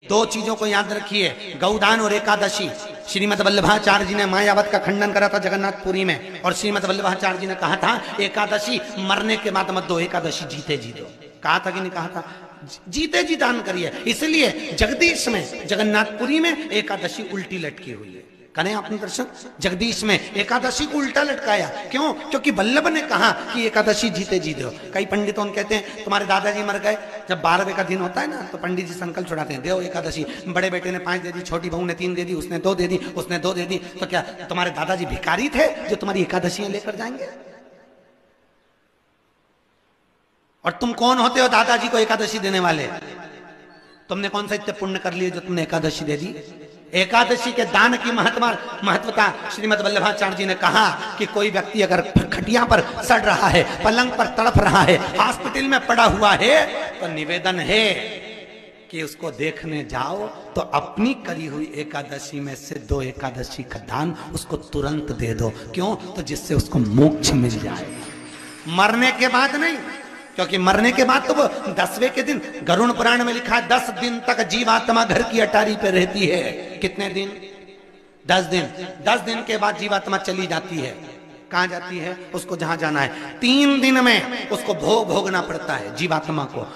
दो चीजों को याद रखिए, गौदान और एकादशी। श्रीमद वल्लभाचार्य जी ने मायावत का खंडन करा था जगन्नाथपुरी में, और श्रीमद वल्लभाचार्य जी ने कहा था एकादशी मरने के बाद मत दो, एकादशी जीते जी दो। कहा था कि नहीं कहा था? जीते जी दान करिए। इसलिए जगदीश में, जगन्नाथपुरी में एकादशी उल्टी लटकी हुई है। करें आपने दर्शन? जगदीश में एकादशी को उल्टा लटकाया। क्यों? क्योंकि वल्लभ ने कहा कि एकादशी जीते जी दो। कई पंडितों कहते हैं तुम्हारे दादाजी मर गए, जब 12वें का दिन होता है ना तो पंडित जी संकल्प छुड़ाते हैं, दो एकादशी। बड़े बेटे ने 5 दे दी, छोटी बहू ने 3 दे दी, उसने 2 दे दी, उसने 2 दे दी। तो क्या तुम्हारे दादाजी भिखारी थे जो तुम्हारी एकादशियां लेकर जाएंगे? और तुम कौन होते हो दादाजी को एकादशी देने वाले? तुमने कौन सा इतने पुण्य कर लिए जो तुमने एकादशी दे दी? एकादशी के दान की महत्वता श्रीमद वल्लभाचार्य जी ने कहा कि कोई व्यक्ति अगर खटिया पर सड़ रहा है, पलंग पर तड़प रहा है, हॉस्पिटल में पड़ा हुआ है, तो निवेदन है कि उसको देखने जाओ तो अपनी करी हुई एकादशी में से 2 एकादशी का दान उसको तुरंत दे दो। क्यों? तो जिससे उसको मोक्ष मिल जाए, मरने के बाद नहीं। क्योंकि मरने के बाद तो वो 10वें के दिन, गरुड़ पुराण में लिखा है 10 दिन तक जीवात्मा घर की अटारी पे रहती है। कितने दिन? 10 दिन। 10 दिन के बाद जीवात्मा चली जाती है। कहां जाती है? उसको जहां जाना है। 3 दिन में उसको भोगना पड़ता है जीवात्मा को।